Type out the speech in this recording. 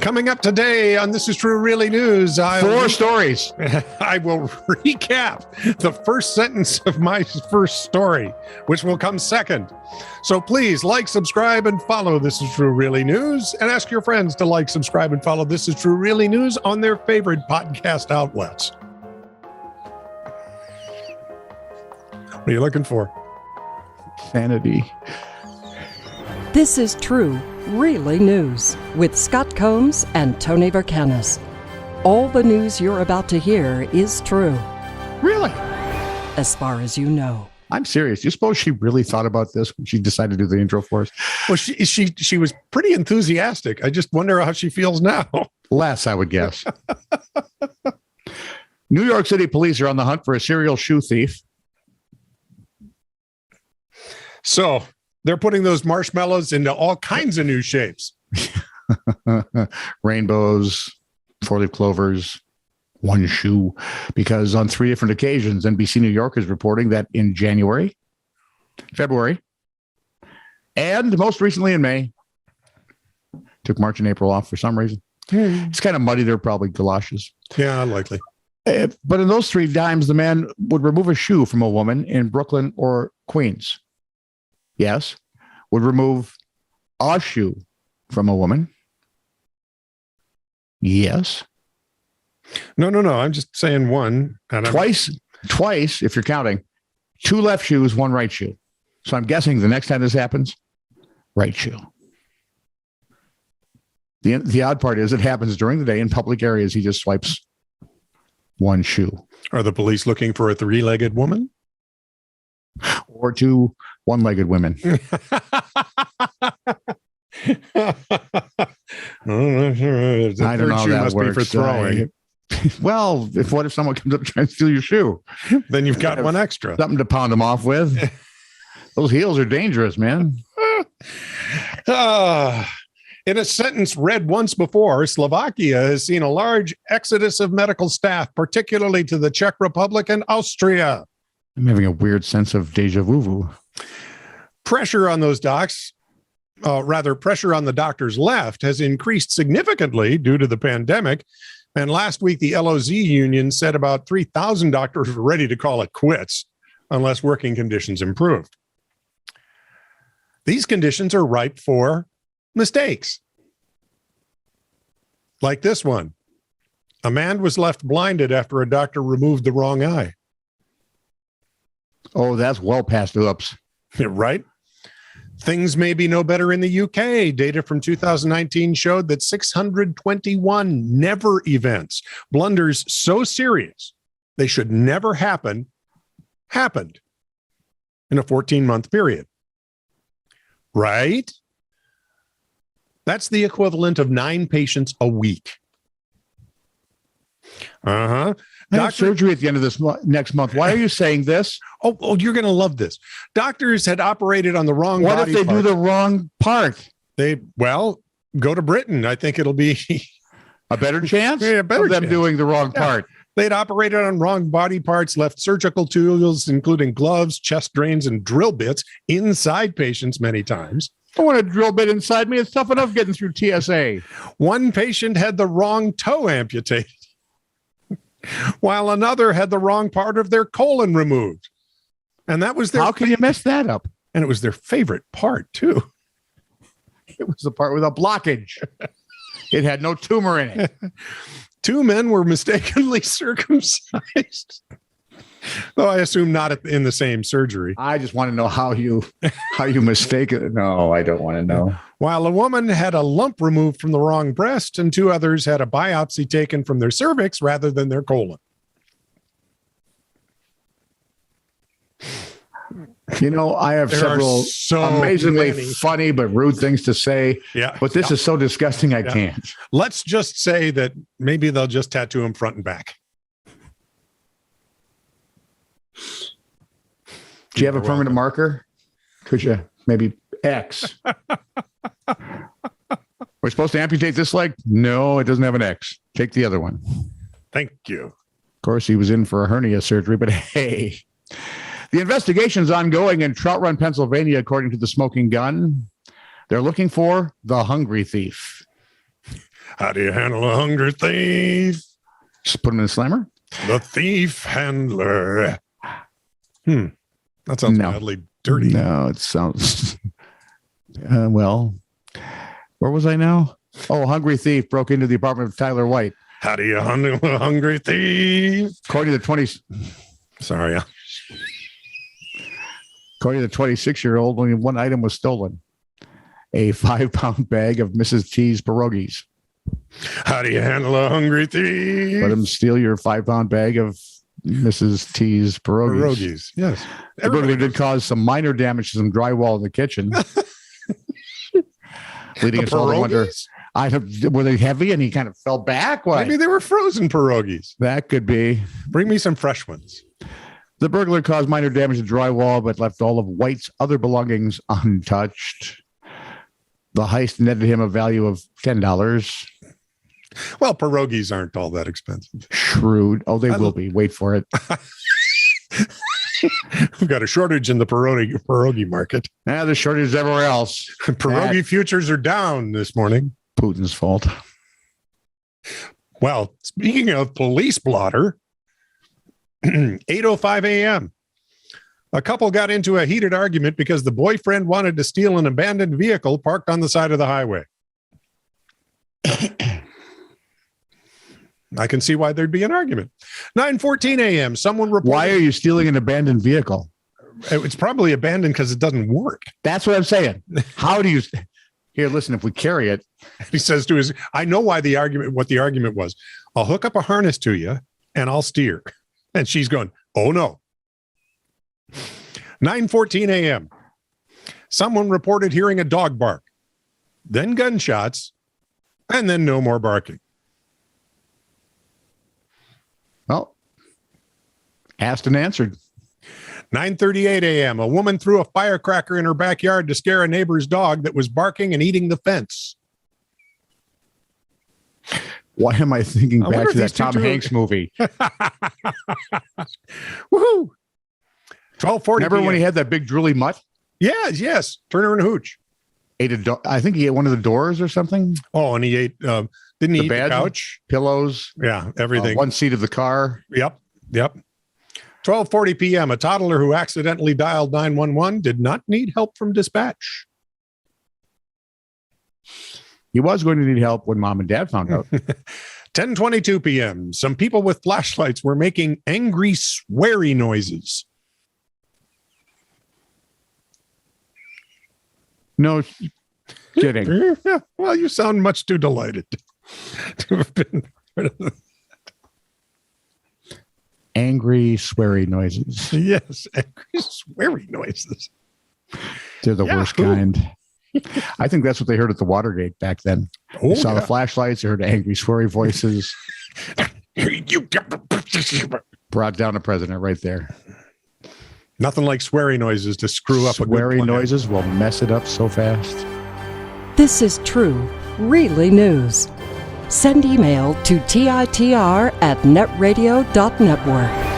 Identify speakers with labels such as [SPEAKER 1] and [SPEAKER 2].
[SPEAKER 1] Coming up today on This Is True Really News,
[SPEAKER 2] Four stories.
[SPEAKER 1] I will recap the first sentence of my first story, which will come second. So please like, subscribe, and follow This Is True Really News, and ask your friends to like, subscribe, and follow This Is True Really News on their favorite podcast outlets. What are you looking for?
[SPEAKER 2] Sanity.
[SPEAKER 3] This is True Really News with Scott Combs and Tony Vercanis. All the news you're about to hear is true,
[SPEAKER 2] Really?
[SPEAKER 3] as far as you know.
[SPEAKER 2] I'm serious. Do you suppose she really thought about this when she decided to do the intro for us?
[SPEAKER 1] Well, she was pretty enthusiastic. I just wonder how she feels now.
[SPEAKER 2] Less, I would guess. New York City police are on the hunt for a serial shoe thief.
[SPEAKER 1] So they're putting those marshmallows into all kinds of new shapes.
[SPEAKER 2] Rainbows, four-leaf clovers, one shoe. Because on 3 different occasions, NBC New York is reporting that in January, February, and most recently in May, took March and April off for some reason. It's kind of muddy. They're probably galoshes.
[SPEAKER 1] Yeah, likely.
[SPEAKER 2] But in those 3 times, the man would remove a shoe from a woman in Brooklyn or Queens. Yes, would remove a shoe from a woman. Yes.
[SPEAKER 1] No. I'm just saying one. And
[SPEAKER 2] Twice, if you're counting. 2 left shoes, 1 right shoe. So I'm guessing the next time this happens, right shoe. The odd part is it happens during the day in public areas. He just swipes 1 shoe.
[SPEAKER 1] Are the police looking for a 3-legged woman?
[SPEAKER 2] Or 2 one-legged women.
[SPEAKER 1] I
[SPEAKER 2] don't know how that
[SPEAKER 1] must
[SPEAKER 2] works.
[SPEAKER 1] Be for throwing.
[SPEAKER 2] Well, what if someone comes up trying to steal your shoe?
[SPEAKER 1] Then you've got one extra.
[SPEAKER 2] Something to pound them off with. Those heels are dangerous, man.
[SPEAKER 1] In a sentence read once before, Slovakia has seen a large exodus of medical staff, particularly to the Czech Republic and Austria.
[SPEAKER 2] I'm having a weird sense of deja vu.
[SPEAKER 1] Pressure on those docs, pressure on the doctors left has increased significantly due to the pandemic. And last week, the LOZ union said about 3,000 doctors were ready to call it quits unless working conditions improved. These conditions are ripe for mistakes. Like this one. A man was left blinded after a doctor removed the wrong eye.
[SPEAKER 2] Oh, that's well past oops.
[SPEAKER 1] Right? Things may be no better in the UK. Data from 2019 showed that 621 never events, blunders so serious they should never happen, happened in a 14-month period. Right? That's the equivalent of 9 patients a week.
[SPEAKER 2] I have surgery at the end of this next month. Why are you saying this?
[SPEAKER 1] Oh, you're going to love this. Doctors had operated on the wrong
[SPEAKER 2] What
[SPEAKER 1] body
[SPEAKER 2] if they
[SPEAKER 1] part.
[SPEAKER 2] do the wrong part?
[SPEAKER 1] Go to Britain. I think it'll be
[SPEAKER 2] a better chance
[SPEAKER 1] of
[SPEAKER 2] them doing the wrong part.
[SPEAKER 1] They'd operated on wrong body parts, left surgical tools, including gloves, chest drains, and drill bits inside patients many times.
[SPEAKER 2] I want a drill bit inside me. It's tough enough getting through TSA.
[SPEAKER 1] One patient had the wrong toe amputated, while another had the wrong part of their colon removed. And that was their
[SPEAKER 2] How can you mess that up?
[SPEAKER 1] And it was their favorite part, too.
[SPEAKER 2] It was the part with a blockage. It had no tumor in it.
[SPEAKER 1] 2 men were mistakenly circumcised. Though I assume not in the same surgery.
[SPEAKER 2] I just want to know how you mistake it. No, I don't want to know.
[SPEAKER 1] While a woman had a lump removed from the wrong breast and 2 others had a biopsy taken from their cervix rather than their colon.
[SPEAKER 2] You know, I have several amazingly funny but rude things to say.
[SPEAKER 1] Yeah.
[SPEAKER 2] But this is so disgusting, I can't.
[SPEAKER 1] Let's just say that maybe they'll just tattoo him front and back.
[SPEAKER 2] Do you have a permanent marker? Could you maybe X? We're supposed to amputate this leg? No, it doesn't have an X. Take the other one.
[SPEAKER 1] Thank you.
[SPEAKER 2] Of course, he was in for a hernia surgery, but hey. The investigation's ongoing in Trout Run, Pennsylvania, according to the Smoking Gun. They're looking for the hungry thief.
[SPEAKER 1] How do you handle a hungry thief?
[SPEAKER 2] Just put him in the slammer.
[SPEAKER 1] The thief handler. That sounds mildly dirty.
[SPEAKER 2] No, it sounds. Well, where was I now? Oh, hungry thief broke into the apartment of Tyler White.
[SPEAKER 1] How do you handle a hungry thief?
[SPEAKER 2] According to the 26-year-old, only one item was stolen: a 5-pound bag of Mrs. T's pierogies.
[SPEAKER 1] How do you handle a hungry thief?
[SPEAKER 2] Let him steal your 5-pound bag of Mrs. T's pierogies.
[SPEAKER 1] Pierogies, yes.
[SPEAKER 2] The burglary did cause some minor damage to some drywall in the kitchen. Leading us all to wonder, were they heavy and he kind of fell back? Why?
[SPEAKER 1] Maybe they were frozen pierogies.
[SPEAKER 2] That could be.
[SPEAKER 1] Bring me some fresh ones.
[SPEAKER 2] The burglar caused minor damage to drywall, but left all of White's other belongings untouched. The heist netted him a value of $10.
[SPEAKER 1] Well, pierogies aren't all that expensive.
[SPEAKER 2] Shrewd. Oh, they will be. Wait for it.
[SPEAKER 1] We've got a shortage in the pierogi market.
[SPEAKER 2] There's shortages everywhere else.
[SPEAKER 1] Pierogi futures are down this morning.
[SPEAKER 2] Putin's fault.
[SPEAKER 1] Well, speaking of police blotter, 8:05 a.m. A couple got into a heated argument because the boyfriend wanted to steal an abandoned vehicle parked on the side of the highway. I can see why there'd be an argument. 9:14 a.m. Someone reported.
[SPEAKER 2] Why are you stealing an abandoned vehicle?
[SPEAKER 1] It's probably abandoned because it doesn't work.
[SPEAKER 2] That's what I'm saying. How do you? Here, listen. If we carry it,
[SPEAKER 1] he says to his. I know why the argument. What the argument was. I'll hook up a harness to you and I'll steer. And she's going, oh no. 9:14 a.m. Someone reported hearing a dog bark, then gunshots, and then no more barking.
[SPEAKER 2] Well, asked and answered.
[SPEAKER 1] 9:38 a.m. A woman threw a firecracker in her backyard to scare a neighbor's dog that was barking and eating the fence.
[SPEAKER 2] Why am I thinking back to that Tom Hanks movie?
[SPEAKER 1] Woohoo! 12:40.
[SPEAKER 2] Remember when he had that big drooly mutt?
[SPEAKER 1] Yes. Turner and Hooch.
[SPEAKER 2] I think he ate one of the doors or something.
[SPEAKER 1] Oh, and he ate. Didn't he eat the couch?
[SPEAKER 2] Pillows.
[SPEAKER 1] Yeah, everything.
[SPEAKER 2] One seat of the car.
[SPEAKER 1] Yep. 12:40 p.m. A toddler who accidentally dialed 911 did not need help from dispatch.
[SPEAKER 2] He was going to need help when mom and dad found out.
[SPEAKER 1] 10:22 p.m. Some people with flashlights were making angry, sweary noises.
[SPEAKER 2] No kidding.
[SPEAKER 1] Yeah, well, you sound much too delighted to have been part of that.
[SPEAKER 2] Angry, sweary noises.
[SPEAKER 1] Yes, angry, sweary noises.
[SPEAKER 2] They're the worst kind. I think that's what they heard at the Watergate back then. They saw the flashlights, they heard angry, sweary voices. Brought down the president right there.
[SPEAKER 1] Nothing like sweary noises to screw up a good
[SPEAKER 2] sweary
[SPEAKER 1] plan.
[SPEAKER 2] noises will mess it up so fast.
[SPEAKER 3] This is true, really news. Send email to titr@netradio.network.